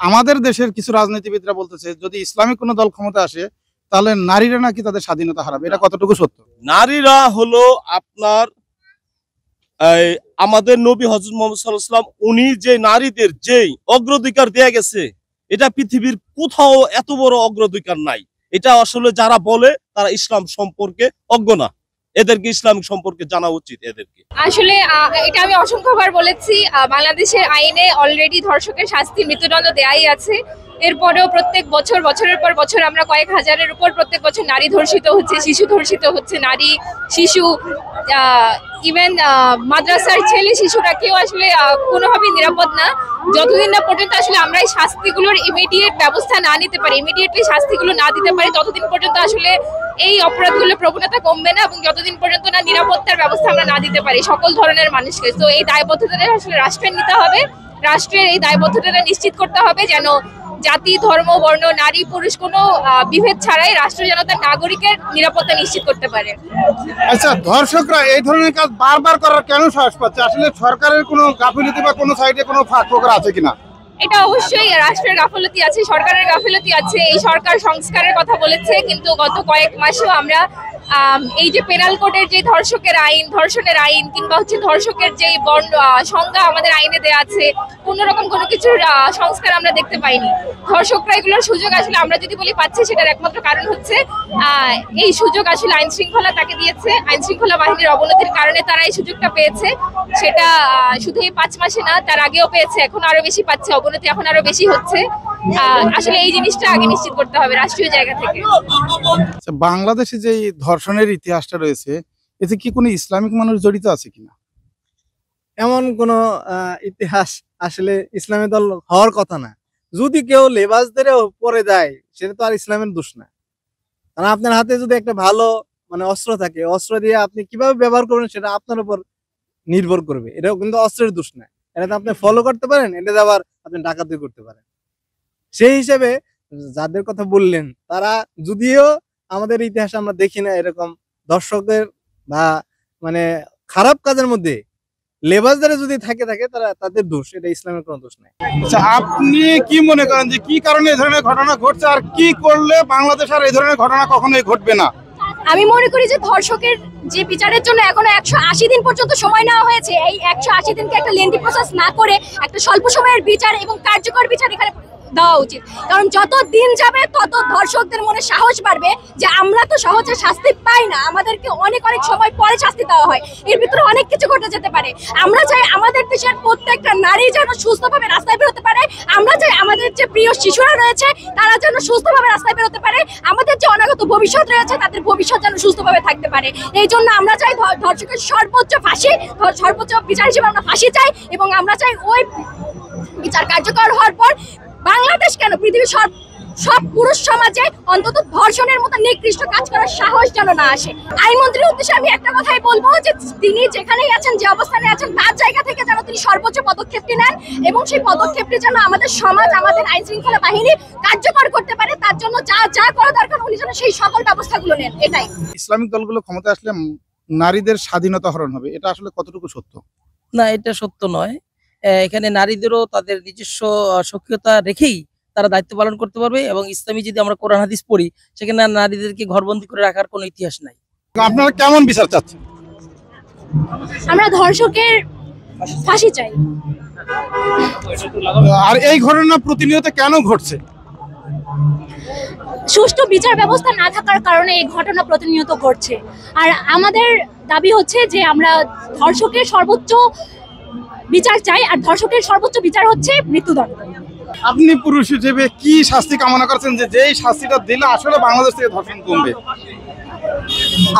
আমাদের দেশের কিছু রাজনীতিবিদরা বলতেছে যদি ইসলামিক কোনো দল ক্ষমতা আসে তাহলে নারীরা নাকি তাদের স্বাধীনতা হারাবে, এটা কতটুকু সত্য? নারীরা হলো আপনার আমাদের নবী হযরত মুহাম্মদ সাল্লাল্লাহু আলাইহি ওয়াসাল্লাম উনি যে নারীদের যেই অগ্রাধিকার দেয়া গেছে এটা পৃথিবীর কোথাও এত বড় অগ্রাধিকার নাই। এটা আসলে যারা বলে তারা ইসলাম সম্পর্কে অজ্ঞ না, এদেরকে ইসলামিক সম্পর্কে জানা উচিত এদেরকে। আসলে এটা আমি অসংখ্যবার বলেছি, বাংলাদেশের আইনে অলরেডি ধর্ষকের শাস্তি মৃত্যুদণ্ড দেয়াই আছে। এরপরেও প্রত্যেক বছর বছরের পর বছর আমরা কয়েক হাজারের উপর প্রত্যেক বছর নারী ধর্ষিত হচ্ছে, শিশু ধর্ষিত হচ্ছে, নারী শিশু ইভেন মাদ্রাসার ছেলে শিশুরা কেউ আসলে কোনোভাবেই নিরাপদ না যতদিন না পর্যন্ত আসলে আমরা এই শাস্তিগুলোর ইমিডিয়েট ব্যবস্থা না নিতে পারি, ইমিডিয়েটলি শাস্তিগুলো না দিতে পারি, ততদিন পর্যন্ত আসলে এই অপরাধগুলোর প্রবণতা কমবে না এবং যতদিন পর্যন্ত না নিরাপত্তার ব্যবস্থা আমরা না দিতে পারি সকল ধরনের মানুষকে। তো এই দায়বদ্ধতাটা আসলে রাষ্ট্রের নিতে হবে, রাষ্ট্রের এই দায়বদ্ধতাটা নিশ্চিত করতে হবে যেন জাতি, ধর্ম, বর্ণ, নারী, পুরুষ কোনো বিভেদ ছাড়াই রাষ্ট্র যেন তার নাগরিকের নিরাপত্তা নিশ্চিত করতে পারে। আচ্ছা, ধর্ষকরা এই ধরনের কাজ বারবার করার কেন সাহস পাচ্ছে? আসলে সরকারের কোনো গাফিলতি বা কোনো সাইডে কোনো ফাঁক ফোকর আছে কিনা? এটা অবশ্যই রাষ্ট্রের গাফিলতি আছে, সরকারের গাফিলতি আছে। এই সরকার সংস্কারের কথা বলেছে কিন্তু গত কয়েক মাসেও আমরা এই যে পেনাল কোডের যে ধর্ষকের আইন, ধর্ষণের আইন কিংবা হচ্ছে ধর্ষকের যে সংজ্ঞা আমাদের আইনে দেয়া আছে, কোনোরকম কোনো কিছুর সংস্কার আমরা দেখতে পাইনি। ধর্ষকরা এগুলোর সুযোগ আসলে আমরা যদি বলি পাচ্ছে, সেটার একমাত্র কারণ হচ্ছে এই সুযোগ আসলে আইন শৃঙ্খলা তাকে দিয়েছে, আইন শৃঙ্খলা বাহিনীর অবনতির কারণে তারা এই সুযোগটা পেয়েছে। সেটা শুধু এই 5 মাসে না, তার আগেও পেয়েছে, এখন আরো বেশি পাচ্ছে, অবনতি এখন আরো বেশি হচ্ছে। আসলে এই জিনিসটা আগে নিশ্চিত করতে হবে রাষ্ট্রীয় জায়গা থেকে। বাংলাদেশে যে ধর্ষণের ইতিহাসটা রয়েছে, এতে কি কোনো ইসলামিক মানুষ জড়িত আছে কিনা? এমন কোনো ইতিহাস আসলে ইসলামী দল হওয়ার কথা না। যদি কেউ লেবাস ধরে পরে যায় সেটা তো আর ইসলামের দোষ না। কারণ আপনার হাতে যদি একটা ভালো অস্ত্র থাকে, অস্ত্র দিয়ে আপনি কিভাবে ব্যবহার করবেন সেটা আপনার উপর নির্ভর করবে। এটাও কিন্তু অস্ত্রের দোষ না, এটা তো আপনি ফলো করতে পারেন, এটা আবার আপনি ডাকাতি করতে পারেন। সেই হিসেবে যাদের কথা বললেন তারা যদিও আমাদের ইতিহাসে আমরা দেখি না এরকম দর্শকদের বা খারাপ কাজের মধ্যে লেবাস দ্বারা যদি থাকে তারা তাদের দোষ, এটা ইসলামের কোনো দোষ নাই। আচ্ছা, আপনি কি মনে করেন যে কি কারণে এই ধরনের ঘটনা ঘটছে আর কি করলে বাংলাদেশ আর এই ধরনের ঘটনা কখনোই ঘটবে না? আমি মনে করি যে ধর্ষকের যে বিচারের জন্য এখনো 180 দিন পর্যন্ত সময় নেওয়া হয়েছে, এই 180 দিনকে একটা লেন্দি প্রসেস না করে একটা স্বল্প সময়ের বিচার এবং কার্যকর বিচার এখানে দেওয়া উচিত। কারণ যত দিন যাবে তত ধর্ষকদের মনে সাহস বাড়বে যে আমরা তো সহজে শাস্তি পাই না, আমাদেরকে অনেক সময় পরে শাস্তি দেওয়া হয়, এর ভিতরে অনেক কিছু ঘটে যেতে পারে। আমরা চাই আমাদের দেশের প্রত্যেকটা নারী যেন সুস্থভাবে রাস্তায় বেরোতে পারে, আমরা চাই আমাদের যে প্রিয় শিশুরা রয়েছে তারা যেন সুস্থভাবে রাস্তায় বেরোতে পারে, আমাদের যে অনাগত ভবিষ্যৎ রয়েছে তাদের ভবিষ্যৎ যেন সুস্থভাবে থাকতে পারে। এই জন্য আমরা চাই ধর্ষকের সর্বোচ্চ ফাঁসি, সর্বোচ্চ বিচার হিসেবে আমরা ফাঁসি চাই এবং আমরা চাই ওই বিচার কার্যকর হওয়ার পর বাংলাদেশ কেন পৃথিবীর সব পুরুষ সমাজে অন্তত ধর্ষণের মতো নিকৃষ্ট কাজ করার সাহস যেন না আসে। আইনমন্ত্রীর উদ্দেশ্যে আমি একটা কথাই বলবো যে তিনি যেখানেই আছেন, যে অবস্থানে আছেন, তার জায়গা থেকে যেন তিনি সর্বোচ্চ পদক্ষেপটি নেন এবং সেই পদক্ষেপটি যেন আমাদের সমাজ, আমাদের আইন শৃঙ্খলা বাহিনী কার্যকর করতে পারে। তার জন্য যা করা দরকার উনি যেন সেই সকল ব্যবস্থাগুলো নেন। এটাই। ইসলামিক দলগুলো ক্ষমতা আসলে নারীদের স্বাধীনতা হরণ হবে, এটা আসলে কতটুকু সত্য? না, এটা সত্য নয়। এখানে নারীদেরও তাদের নিজস্ব সক্রিয়তা রেখেই তারা দায়িত্ব পালন করতে পারবে এবং ইসলামী যদি আমরা কোরআন হাদিস পড়ি সেখানে নারীদেরকে ঘরবন্দি করে রাখার কোনো ইতিহাস নাই। আপনারা কেমন বিচার চাচ্ছেন? আমরা ধর্ষকের ফাঁসি চাই। আর এই ঘটনা প্রতিনিয়ত কেন ঘটছে? সুষ্ঠু বিচার ব্যবস্থা না থাকার কারণে এই ঘটনা প্রতিনিয়ত ঘটছে। আর আমাদের দাবি হচ্ছে যে আমরা ধর্ষকের সর্বোচ্চ বিচার চাই, আর ধর্ষকের সর্বোচ্চ বিচার হচ্ছে মৃত্যুদণ্ড। আপনি পুরুষ হিসেবে কি শাস্তি কামনা করছেন যে যেই শাস্তিটা দিলে আসলে বাংলাদেশ থেকে ধর্ষণ কমবে?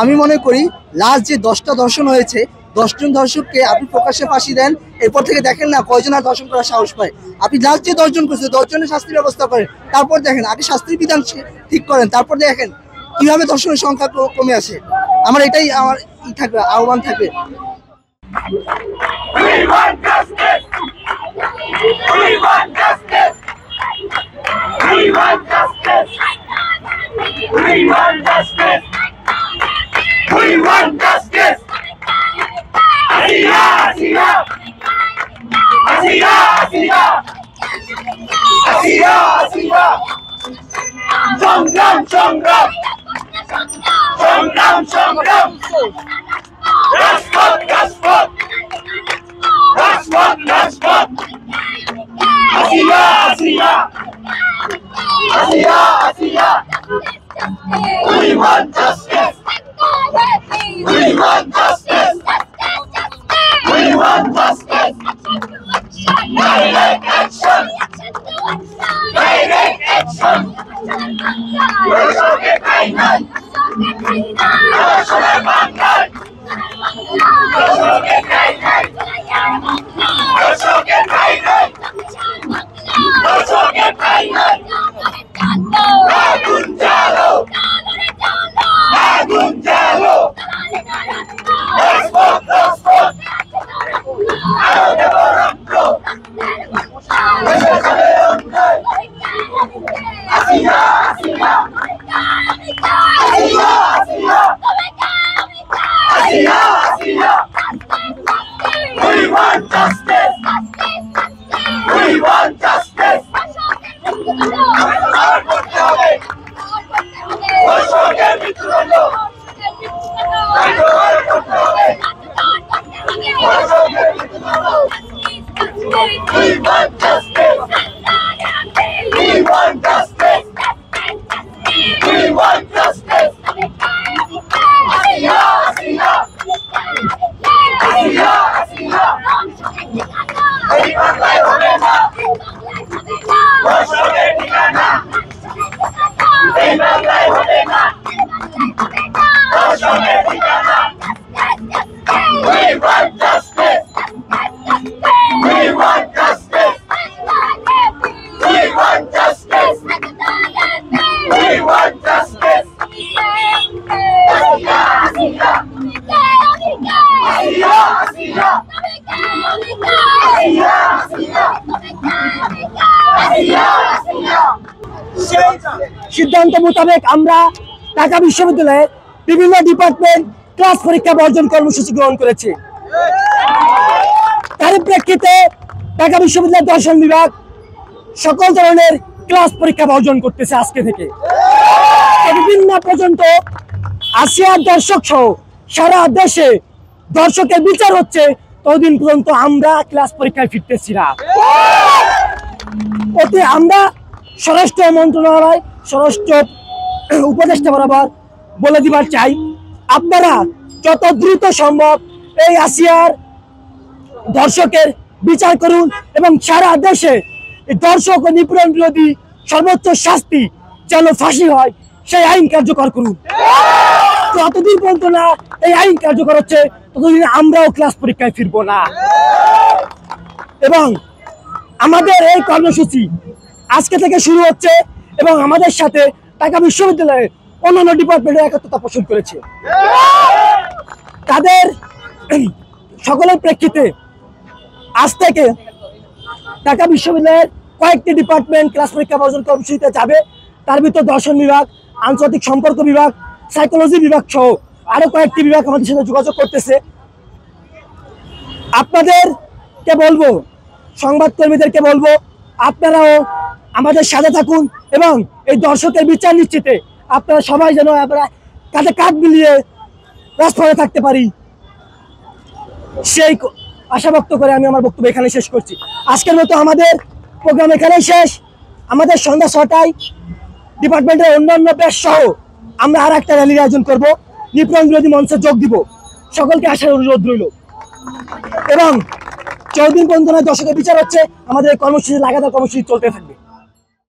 আমি মনে করি লাস্ট যে 10টা ধর্ষণ হয়েছে, 10 জন ধর্ষককে আপনি প্রকাশ্যে ফাঁসি দেন, এরপর থেকে দেখেন না কয়জন আর ধর্ষণ করার সাহস পায়। আপনি লাস্ট যে 10 জন করছে 10 জনের শাস্তির ব্যবস্থা করেন, তারপর দেখেন আগে শাস্তির বিধান ঠিক করেন, তারপর দেখেন কিভাবে ধর্ষণের সংখ্যা কমে আসে। আমার এটাই আমার থাকবে, আহ্বান থাকবে। We want justice! We want justice! We want justice! We want justice! We want justice! Asiya! Asiya! Asiya! Asiya! সংগ্রাম সংগ্রাম সংগ্রাম সংগ্রাম রাজপথ রাজপথ রাজপথ রাজপথ Hasina Hasina Hasina Hasina We want justice. We want justice. We want justice. Direct action. Direct action. দর্শকের ঠাঁই নাই। দর্শকের বাংলায়। দর্শকের ঠাঁই নাই। দর্শকের ঠাঁই নাই। দর্শকের ঠাঁই নাই। আগুন জ্বালো। আগুন জ্বালো। রাজপথ রাজপথ। আরো দেব রক্ত। Hasina Hasina Hasina Hasina Hasina Hasina We want justice. We want justice. আর করতে হবে দর্শকের মৃত্যুদণ্ড কার্যকর করতে হবে দর্শকের মৃত্যুদণ্ড We want justice. We want justice. We want justice. Hasia, Hasia. Hasia, Hasia. এই বাংলায় হবে না দর্শকের ঠিকানা এই বাংলায় হবে না দর্শকের ঠিকানা We want justice. We want justice. We want justice. We want justice. Hasia, Hasia. Hasia, Hasia. Hasia, Hasia. Hasia, Hasia. সিদ্ধান্ত মোতাবেক আমরা ঢাকা বিশ্ববিদ্যালয়ের বিভিন্ন ডিপার্টমেন্ট ক্লাস পরীক্ষা বর্জন কর্মসূচি গ্রহণ করেছি। তার প্রেক্ষিতে ঢাকা বিশ্ববিদ্যালয়ের দর্শন বিভাগ সকল ধরনের ক্লাস পরীক্ষা বর্জন করতেছে আজকে থেকে। বিভিন্ন পর্যন্ত আসিয়ার দর্শক সহ সারা দেশে দর্শকের বিচার হচ্ছে, ততদিন পর্যন্ত আমরা ক্লাস পরীক্ষায় ফিরতেছি না। ওতে আমরা স্বরাষ্ট্র মন্ত্রণালয় স্বরাষ্ট্র উপদেষ্টা বরাবর বলে দিবার চাই, আপনারা যত দ্রুত সম্ভব এই আসিয়ার দর্শকের বিচার করুন এবং সারা দেশে দর্শক ও নিপীড়ন বিরোধী সর্বোচ্চ শাস্তি যেন ফাঁসি হয় সেই আইন কার্যকর করুন। যতদিন পর্যন্ত না এই আইন কার্যকর হচ্ছে ততদিন আমরাও ক্লাস পরীক্ষায় ফিরবো না। এবং আমাদের এই কর্মসূচি আজকে থেকে শুরু হচ্ছে এবং আমাদের সাথে ঢাকা বিশ্ববিদ্যালয়ের অন্যান্য ডিপার্টমেন্টের একত্রতা পোষণ করেছে। তাদের সকলের প্রেক্ষিতে আজ থেকে ঢাকা বিশ্ববিদ্যালয়ের কয়েকটি ডিপার্টমেন্ট ক্লাস পরীক্ষা বর্জন কর্মসূচিতে যাবে। তার ভিতর দর্শন বিভাগ, আন্তর্জাতিক সম্পর্ক বিভাগ, সাইকোলজি বিভাগ সহ আরো কয়েকটি বিভাগ আমাদের সাথে যোগাযোগ করতেছে। আপনাদেরকে বলবো, সংবাদকর্মীদেরকে বলবো, আপনারাও আমাদের সাথে থাকুন এবং এই দর্শকের বিচার নিশ্চিতে আপনারা সবাই যেন আমরা কাঁধে কাঁধ মিলিয়ে রাজপথে থাকতে পারি, সেই আশা ব্যক্ত করে আমি আমার বক্তব্য এখানে শেষ করছি। আজকের মতো আমাদের প্রোগ্রাম এখানেই শেষ। আমাদের সন্ধ্যা 6টায় ডিপার্টমেন্টের অন্যান্য ব্যাচ সহ আমরা আর একটা র্যালির আয়োজন করব, নিপীড়ন বিরোধী মঞ্চে যোগ দিব। সকলকে আসার অনুরোধ রইল এবং 14 দিন পর্যন্ত দর্শকের বিচার হচ্ছে, আমাদের কর্মসূচি লাগাতার কর্মসূচি চলতে থাকবে।